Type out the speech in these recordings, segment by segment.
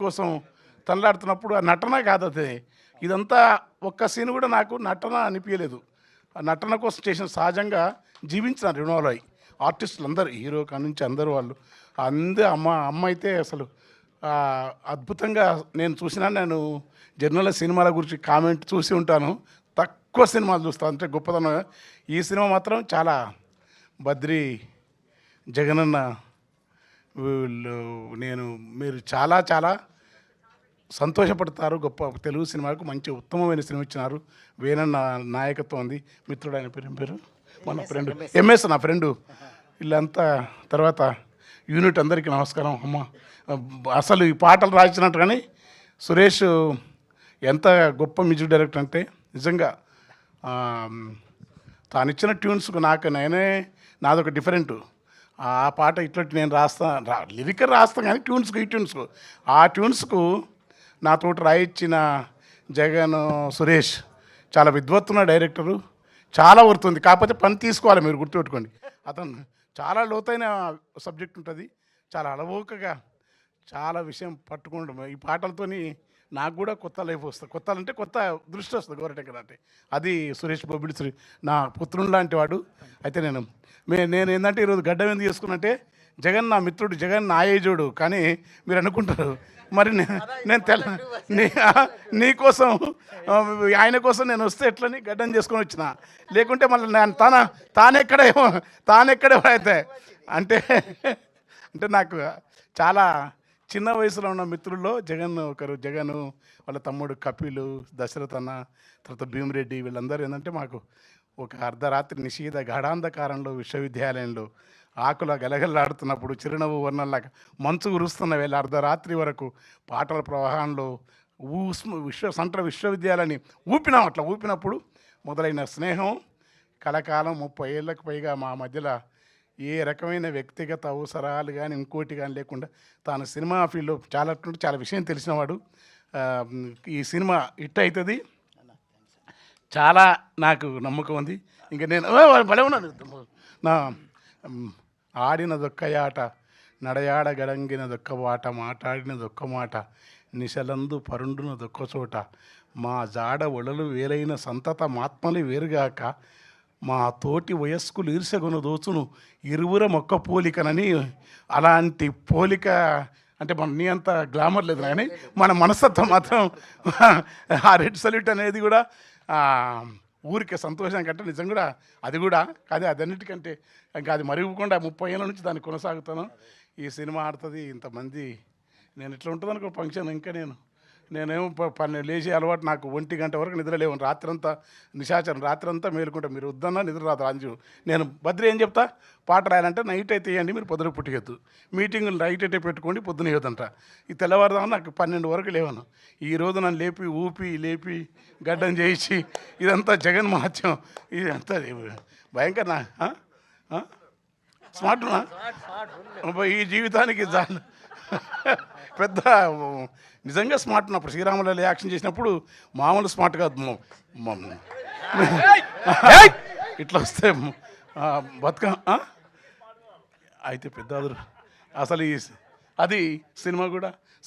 కోసం తనలాడుతున్నప్పుడు ఆ నటన కాదు అది. ఇదంతా ఒక్క సీన్ కూడా నాకు నటన అనిపించలేదు. ఆ నటన కోసం చేసిన సహజంగా జీవించినారు ఇన్వాల్వ్ అయ్యి ఆర్టిస్టులు అందరూ, హీరో కాడ నుంచి అందరూ వాళ్ళు అమ్మ అయితే అసలు అద్భుతంగా నేను జనరల్గా సినిమాల గురించి కామెంట్ చూసి ఉంటాను, తక్కువ సినిమాలు చూస్తాను అంటే గొప్పదనం. ఈ సినిమా మాత్రం చాలా బద్రి జగనన్న వీళ్ళు మీరు చాలా చాలా సంతోషపడతారు. గొప్ప తెలుగు సినిమాకు మంచి ఉత్తమమైన సినిమా ఇచ్చినారు. వేణన్న నాయకత్వం ఉంది. మిత్రుడు ఆయన పేరు మన ఫ్రెండ్ ఎంఎస్ నా ఫ్రెండు వీళ్ళంతా. తర్వాత యూనిట్ అందరికీ నమస్కారం. అమ్మ అసలు ఈ పాటలు రాసినట్టు కానీ సురేష్ ఎంత గొప్ప మ్యూజిక్ డైరెక్టర్ అంటే నిజంగా తాను ఇచ్చిన ట్యూన్స్కు నాదొక డిఫరెంట్. ఆ పాట ఇట్లాంటి నేను లిరిక్ రాస్తాను కానీ ఈ ట్యూన్స్కు ఆ ట్యూన్స్కు నాతోటి రాయించిన జగన్ సురేష్ చాలా విద్వత్తున్న డైరెక్టరు, చాలా వర్తుంది. కాకపోతే పని తీసుకోవాలి, మీరు గుర్తుపెట్టుకోండి. అతను చాలా లోతైన సబ్జెక్ట్ ఉంటుంది, చాలా అలవోకగా చాలా విషయం పట్టుకుంటాం. ఈ పాటలతోని నాకు కూడా కొత్త లైఫ్ వస్తుంది, కొత్త దృష్టి వస్తుంది గోరటెక్కర అంటే. అది సురేష్ బొబ్బిలి నా పుత్రుడు లాంటి వాడు. అయితే నేను ఏంటంటే ఈరోజు గడ్డం ఎందుకు చేసుకున్నంటే జగన్ నా మిత్రుడు, జగన్ నా ఏజోడు. కానీ మీరు అనుకుంటారు మరి నీకోసం ఆయన కోసం నేను వస్తే ఎట్లని గడ్డం చేసుకొని వచ్చిన, లేకుంటే మళ్ళీ నేను తానెక్కడేమో అయితే అంటే నాకు చాలా చిన్న వయసులో ఉన్న మిత్రుల్లో జగన్ వాళ్ళ తమ్ముడు కపిలు, దశరథ్ అన్న, తర్వాత భీమిరెడ్డి వీళ్ళందరూ ఏంటంటే మాకు ఒక అర్ధరాత్రి నిషీధ గాఢాంధకారంలో విశ్వవిద్యాలయంలో ఆకుల గలగలాడుతున్నప్పుడు చిరునవ్వు వర్ణంలాగా మంచు కురుస్తున్న వేళ అర్ధరాత్రి వరకు పాటల ప్రవాహంలో విశ్వవిద్యాలయాన్ని ఊపినప్పుడు మొదలైన స్నేహం కలకాలం 30 ఏళ్ళకు పైగా మా మధ్యలో ఏ రకమైన వ్యక్తిగత అవసరాలు కానీ ఇంకోటి కానీ లేకుండా తాను సినిమా ఫీల్డ్లో చాలా విషయం తెలిసినవాడు. ఈ సినిమా హిట్ అవుతుంది, చాలా నాకు నమ్మకం ఉంది. ఇంకా నేను భలే ఉన్నాను. నా ఆడినదొక్కయాట, నడయాడగడంగినదొక్క బాట, మాట్లాడినదొక్క మాట, నిశలందు పరుండునదొక్క చోట, మా జాడ ఒడలు వేరైన సంతత మాత్మలు వేరుగాక, మా తోటి వయస్కులు ఈర్షగొన దోచును ఇరువుర మొక్క పోలికనని. అలాంటి పోలిక అంటే నీ అంత గ్లామర్ లేదు కానీ మన మనస్తత్వం మాత్రం ఆ రెడ్ సల్యూట్ అనేది కూడా ఊరికే సంతోషం కంటే నిజం కూడా అది కూడా కాదు. అదన్నిటికంటే ఇంకా అది మరుగుకుండా 30 ఏళ్ళ నుంచి దాన్ని కొనసాగుతాను. ఈ సినిమా ఆడుతుంది ఇంతమంది. నేను ఇట్లా ఉంటుంది అనుకో ఫంక్షన్. ఇంకా నేనేమో లేచే అలవాటు నాకు 1 గంట వరకు నిద్ర లేవు. రాత్రంతా నిశాచరం, రాత్రంతా మేలుకుంటా. మీరు వద్దన్నా నిద్ర రాదు. అంజు నేను బద్రి ఏం చెప్తా, పాట రాయాలంటే నైట్ అయితే వేయండి, మీరు పొద్దున పుట్టిగద్దు. మీటింగులు నైట్ అయితే పెట్టుకోండి, పొద్దున వేయొద్దంట. ఈ తెల్లవారుదామని నాకు 12 వరకు లేవను. ఈరోజు నన్ను లేపి గడ్డం చేయించి ఇదంతా జగన్ మహత్యం. ఇదంతా భయంకర స్మార్ట్నా ఈ జీవితానికి పెద్ద నిజంగా స్మార్ట్. ఉన్నప్పుడు శ్రీరాములు యాక్షన్ చేసినప్పుడు మామూలు స్మార్ట్ కాదు. ఇట్లా వస్తే అయితే పెద్ద అసలు అది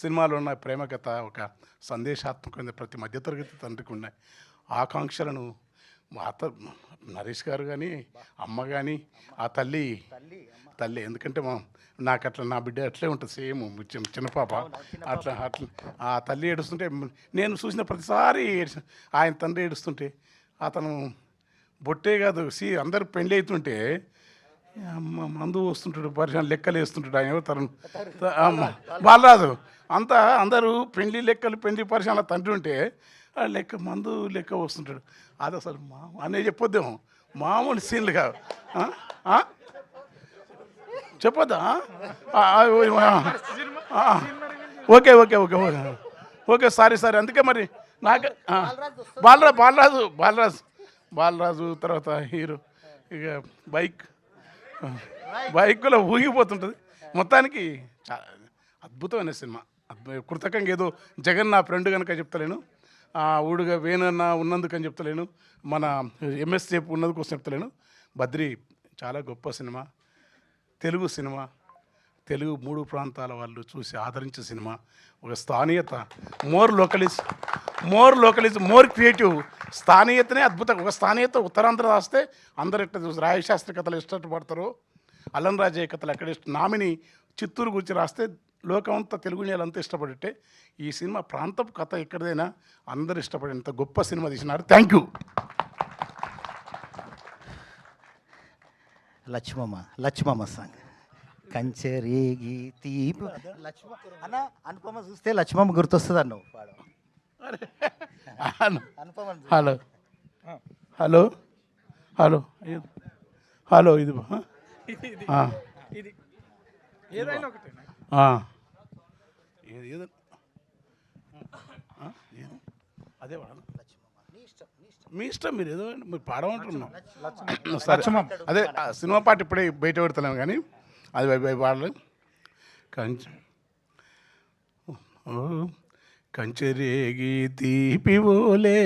సినిమాలో ఉన్న ప్రేమ కథ ఒక సందేశాత్మకమైన ప్రతి మధ్యతరగతి తండ్రికి ఉన్నాయి ఆకాంక్షలను. నరేష్ గారు కానీ అమ్మ కానీ ఆ తల్లి ఎందుకంటే నాకు అట్లా నా బిడ్డ అట్లే ఉంటుంది సేమ్ చిన్న పాప అట్లా ఆ తల్లి ఏడుస్తుంటే నేను చూసిన ప్రతిసారి ఆయన తండ్రి ఏడుస్తుంటే అతను బొట్టే కాదు అందరు పెళ్ళి అవుతుంటే మందు వస్తుంటాడు, పరిశ్రమ లెక్కలు వేస్తుంటాడు. ఆయన తను బాలరాజు అంతా అందరూ పెళ్లి పరిశ్రమల తండ్రి ఉంటే మందు లెక్క వస్తుంటాడు. అది అసలు అనే చెప్పొద్దేమో, మామూలు సీన్లు కాదు. చెప్పొద్దా? ఓకే సారీ అందుకే మరి నాకు బాలరాజు తర్వాత హీరో ఇక బైక్లో ఊగిపోతుంటుంది. మొత్తానికి అద్భుతమైన సినిమా. కృతకంగా ఏదో జగన్ నా ఫ్రెండ్ కనుక చెప్తలేను, ఊడుగా వేణన్న ఉన్నందుకని చెప్తలేను, మన ఎంఎస్ చెప్పు ఉన్నందుకోసం చెప్తలేను. బద్రి చాలా గొప్ప సినిమా, తెలుగు సినిమా, తెలుగు 3 ప్రాంతాల వాళ్ళు చూసి ఆదరించే సినిమా. ఒక స్థానియత, మోర్ లోకలిజం, మోర్ క్రియేటివ్. స్థానియతనే అద్భుతం. ఒక స్థానియత ఉత్తరాంధ్ర రాస్తే అందరు ఎట్లా చూసి రాయశాస్త్రి కథలు ఇష్టపడతారు, అల్లం రాజయ్య కథలు ఎక్కడ నామిని చిత్తూరు గురించి రాస్తే లోకమంతా తెలుగు నేలంతా ఇష్టపడితే ఈ సినిమా ప్రాంతపు కథ ఎక్కడైనా అందరు ఇష్టపడేంత గొప్ప సినిమా తీసినారు. Thank you. లక్ష్మమ్మ సాంగ్ కంచెరేగి తీపి అన్న అనుపమ చూస్తే లక్ష్మమ్మ గుర్తొస్తుంది అన్నావు. హలో హలో హలో హలో ఇది అదే మీ ఇష్టం, మీరు ఏదో మీరు పాడమంటున్నాం. సరే అదే సినిమా పాట ఇప్పుడే బయట పెడతాను కానీ అది పాడలే. కంచెరేగి తీపివోలే,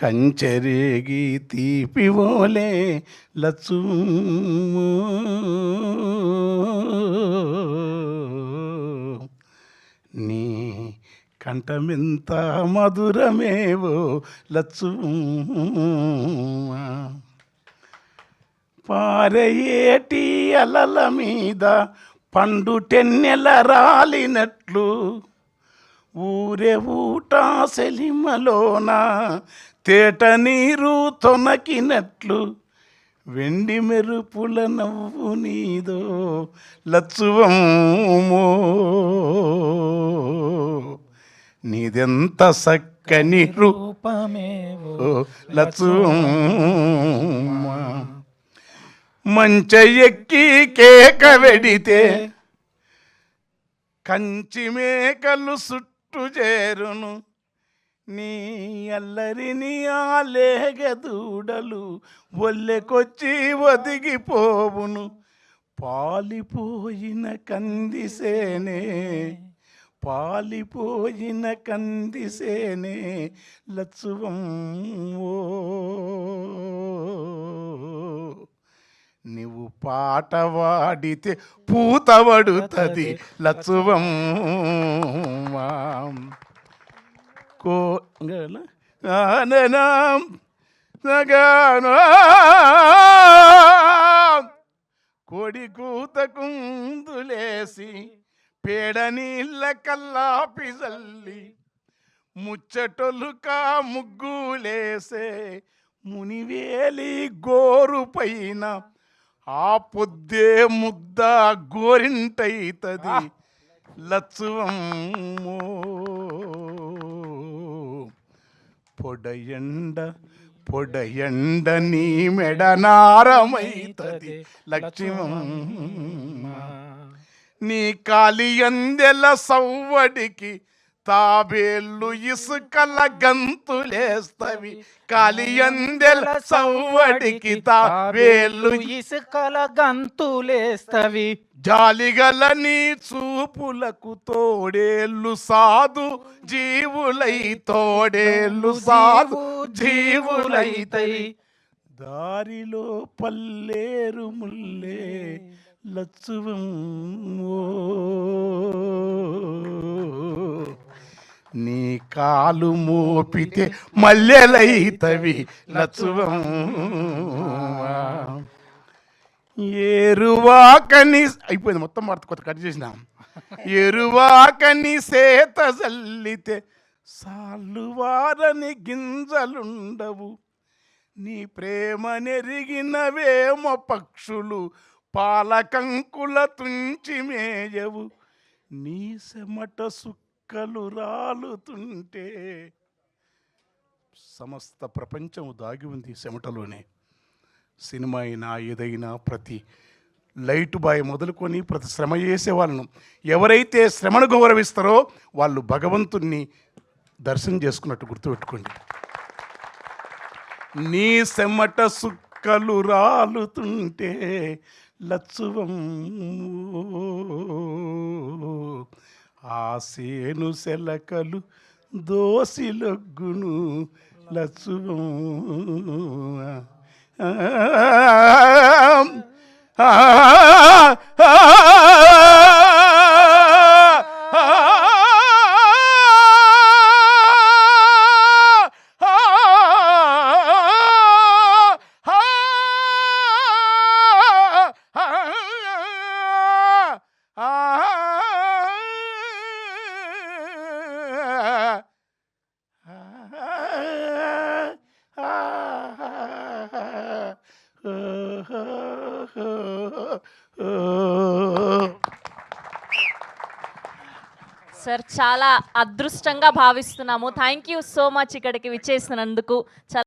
కంచెరేగి తీపివోలే లచ్చు నీ కంఠమెంత మధురమేవో లచ్చు పారయేటి అలల మీద పండు టెన్నెల రాలినట్లు ఊరే ఊట సెలిమలోన తేట నీరు తొనకినట్లు వెండి మెరుపుల నవ్వు నీదో లచ్చువమ్మో నీదెంత సక్కని రూపమేవో లచ్చువమ్మ మంచ ఎక్కి కేక వెడితే కంచి మేకలు చుట్టు చేరును, నీ అల్లరిని ఆలేగదూడలు ఒల్లెకొచ్చి ఒదిగిపోవును. పాలిపోయిన కందిసేనే, పాలిపోయిన కందిసేనే లచ్చువమ్మో నువ్వు పాట వాడితే పూతవడుతుంది లచ్చువమ్మ కోడి కూత కుందులేసి పేడ నీళ్ళ కల్లాపి జల్లి ముచ్చటొలుకా ముగ్గులేసే మునివేలి గోరు పైన ఆ పొద్దే ముద్ద గోరింటైతది లచ్చువమ్మో పొడయండ నీ మెడనారమైతది లక్ష్మమ్మ నీ కాలి అందెల సవ్వడికి తాబేళ్ళు ఇసుకల గంతులేస్తవి. కాలి అందెల సవ్వడికి తాబేళ్ళు ఇసుకల గంతులేస్తవి. జాలిగల నీ చూపులకు తోడేళ్ళు సాధు జీవులై, తోడేళ్ళు సాధు జీవులైతై. దారిలో పల్లేరు ముల్లే లచ్చువమ్మో నీ కాలు మోపితే మల్లెలైతవి లచ్చువమ్మ ఏరువాకని అయిపోయింది మొత్తం కొత్త కట్ చేసిన. ఎరువాకని సేత జల్లితే సాల్లువారని గింజలుండవు, నీ ప్రేమ నెరిగినవేమ పక్షులు పాలకంకుల తుంచి మేయవు. నీ చెమట సుక్కలు రాలుతుంటే సమస్త ప్రపంచము దాగి ఉంది చెమటలోనే. సినిమా అయినా ఏదైనా ప్రతి లైట్ బాయ్ మొదలుకొని ప్రతి శ్రమ చేసే వాళ్ళను ఎవరైతే శ్రమను గౌరవిస్తారో వాళ్ళు భగవంతుణ్ణి దర్శనం చేసుకున్నట్టు గుర్తుపెట్టుకోండి. నీ చెమట సుక్కలు రాలుతుంటే లచ్చువమ్మో ఆ సేను సెలకలు దోసిలొగ్గును లచ్చువమ్మ సార్ చాలా అదృష్టంగా భావిస్తున్నాము. థ్యాంక్ యూ సో మచ్ ఇక్కడికి విచ్చేసినందుకు.